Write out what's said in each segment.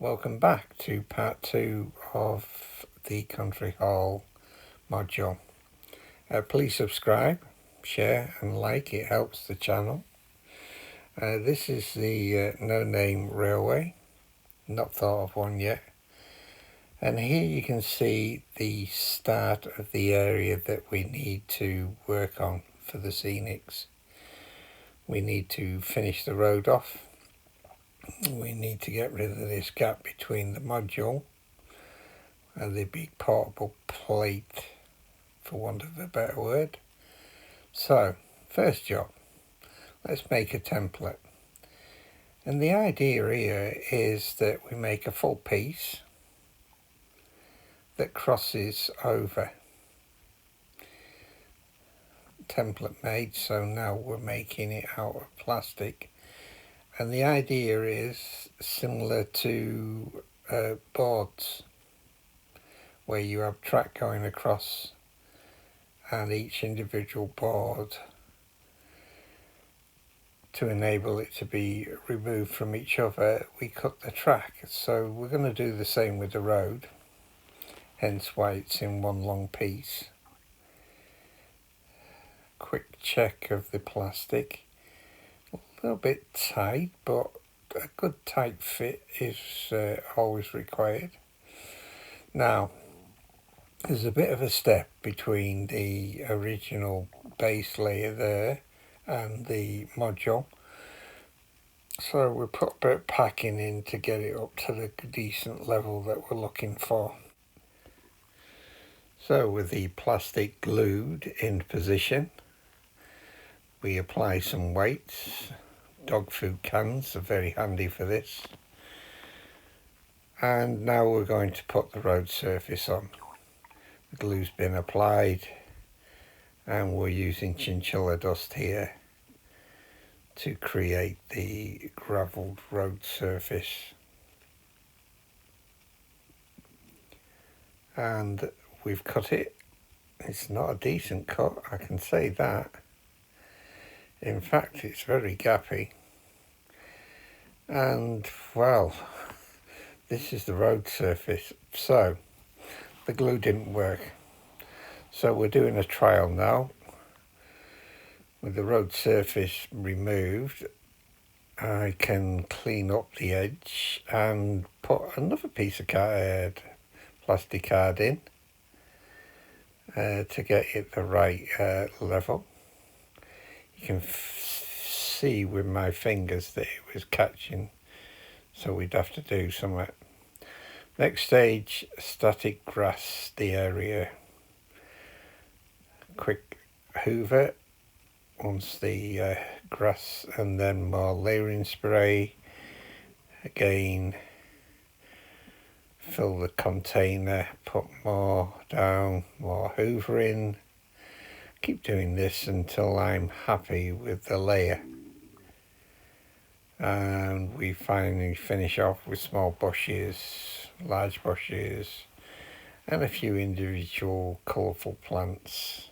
Welcome back to part 2 of the Country Hall module. Please subscribe, share and like, it helps the channel. This is the No Name Railway, not thought of one yet. And here you can see the start of the area that we need to work on for the Scenics. We need to finish the road off. We need to get rid of this gap between the module and the big portable plate, for want of a better word. So, first job, let's make a template. And the idea here is that we make a full piece that crosses over. Template made, so now we're making it out of plastic. And the idea is similar to boards, where you have track going across and each individual board, to enable it to be removed from each other, we cut the track. So we're going to do the same with the road, hence why it's in one long piece. Quick check of the plastic. A little bit tight, but a good tight fit is always required. Now, there's a bit of a step between the original base layer there and the module, so we put a bit of packing in to get it up to the decent level that we're looking for. So with the plastic glued in position, we apply some weights. Dog food cans are very handy for this. And now we're going to put the road surface on. The glue's been applied and we're using chinchilla dust here to create the gravelled road surface. And we've cut it. It's not a decent cut, I can say that. In fact, it's very gappy. And well, this is the road surface. So the glue didn't work. So we're doing a trial now. With the road surface removed, I can clean up the edge and put another piece of plastic card in to get it the right level. You can see with my fingers that it was catching, so we'd have to do something. Next stage, static grass the area. Quick hoover once the grass, and then more layering spray. Again, fill the container, put more down, more hoovering. Keep doing this until I'm happy with the layer. And we finally finish off with small bushes, large bushes, and a few individual colourful plants.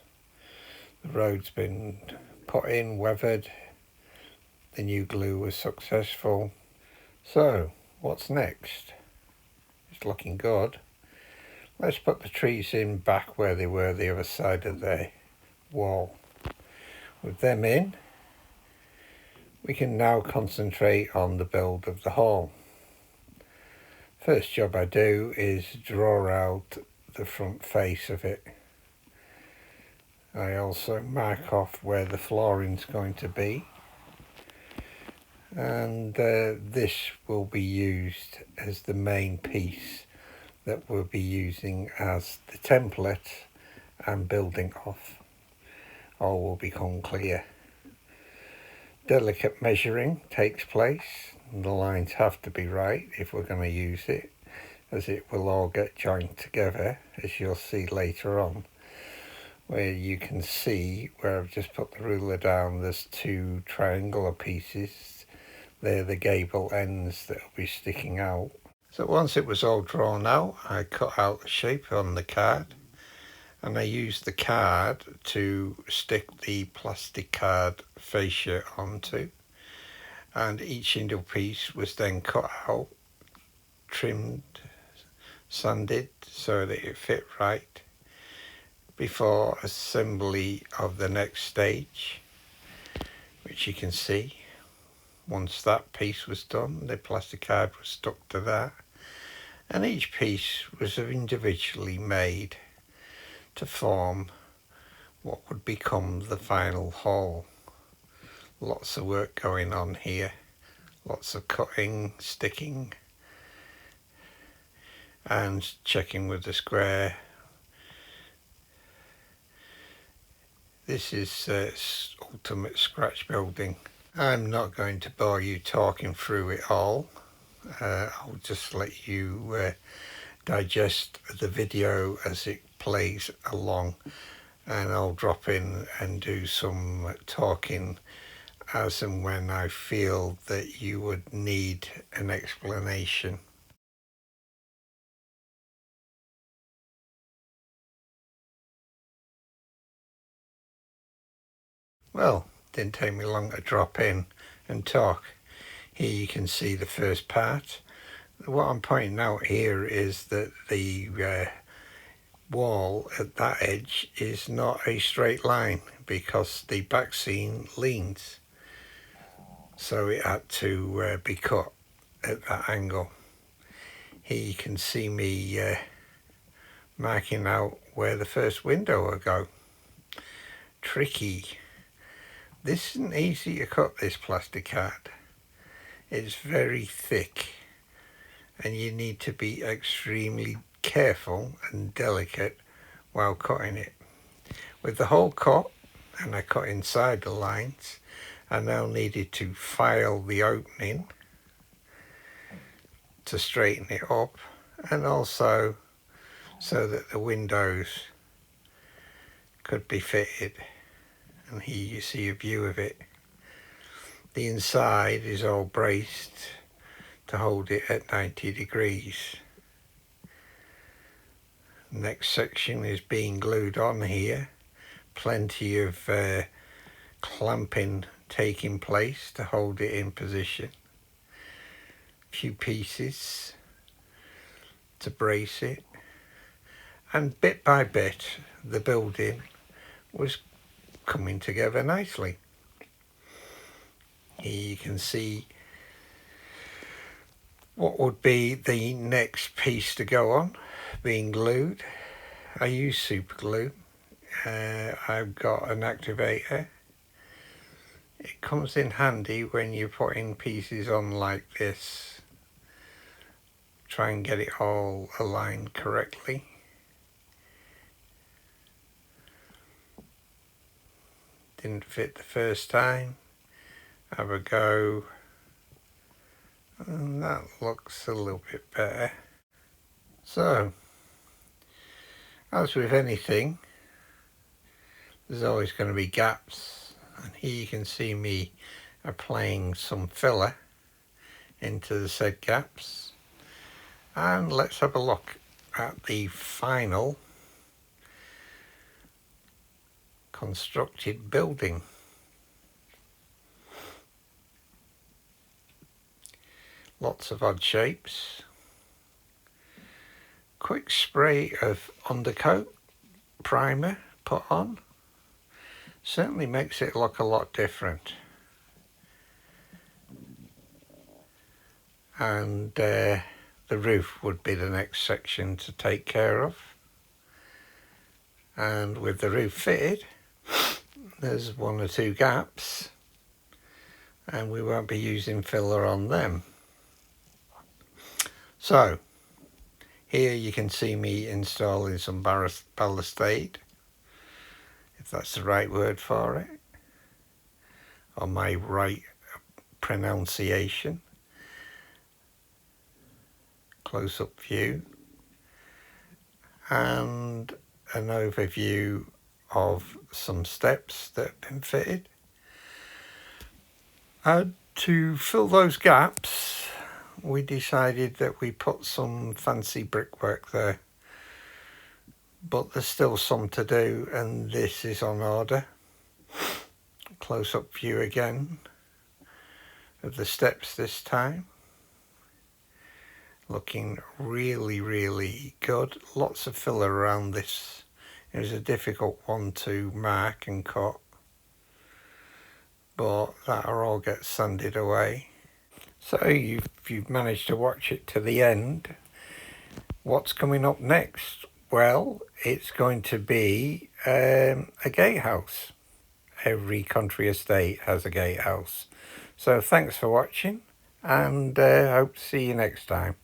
The road's been put in, weathered. The new glue was successful. So, what's next? It's looking good. Let's put the trees in back where they were, the other side of the wall. With them in, we can now concentrate on the build of the hall. First job I do is draw out the front face of it. I also mark off where the flooring's going to be, and this will be used as the main piece that we'll be using as the template and building off. All will become clear. Delicate measuring takes place, and the lines have to be right if we're going to use it, as it will all get joined together, as you'll see later on, where you can see where I've just put the ruler down, there's two triangular pieces. They're the gable ends that will be sticking out. So once it was all drawn out, I cut out the shape on the card, and I used the card to stick the plastic card fascia onto, and each single piece was then cut out trimmed, sanded so that it fit right before assembly of the next stage, which you can see. Once that piece was done, the plastic card was stuck to that, and each piece was individually made to form what would become the final hall. Lots of work going on here, lots of cutting, sticking, and checking with the square. This is ultimate scratch building. I'm not going to bore you talking through it all. I'll just let you digest the video as it plays along, and I'll drop in and do some talking as and when I feel that you would need an explanation. Well, didn't take me long to drop in and talk. Here you can see the first part. What I'm pointing out here is that the wall at that edge is not a straight line because the back seam leans, so it had to be cut at that angle. Here you can see me marking out where the first window will go. Tricky. This isn't easy to cut, this plastic card. It's very thick and you need to be extremely careful and delicate while cutting it. With the hole cut, and I cut inside the lines, I now needed to file the opening to straighten it up, and also so that the windows could be fitted. And here you see a view of it. The inside is all braced to hold it at 90 degrees. Next section is being glued on here. Plenty of clamping taking place to hold it in position. A few pieces to brace it. And bit by bit, the building was coming together nicely. Here you can see what would be the next piece to go on, being glued. I use super glue. I've got an activator. It comes in handy when you're putting pieces on like this. Try and get it all aligned correctly. Didn't fit the first time. Have a go. And that looks a little bit better. So, as with anything, there's always going to be gaps. And here you can see me applying some filler into the said gaps. And let's have a look at the final constructed building. Lots of odd shapes. Quick spray of undercoat primer put on. Certainly makes it look a lot different. And the roof would be the next section to take care of. And with the roof fitted, there's one or two gaps, and we won't be using filler on them. So, here you can see me installing some balustrade, if that's the right word for it, or my right pronunciation. Close-up view, and an overview of some steps that have been fitted. To fill those gaps, we decided that we put some fancy brickwork there, but there's still some to do, and this is on order. Close-up view again of the steps this time. looking really, really good. Lots of filler around this. It was a difficult one to mark and cut, but that'll all get sanded away. So you've managed to watch it to the end. What's coming up next? Well, it's going to be a gatehouse. Every country estate has a gatehouse. So thanks for watching, and hope to see you next time.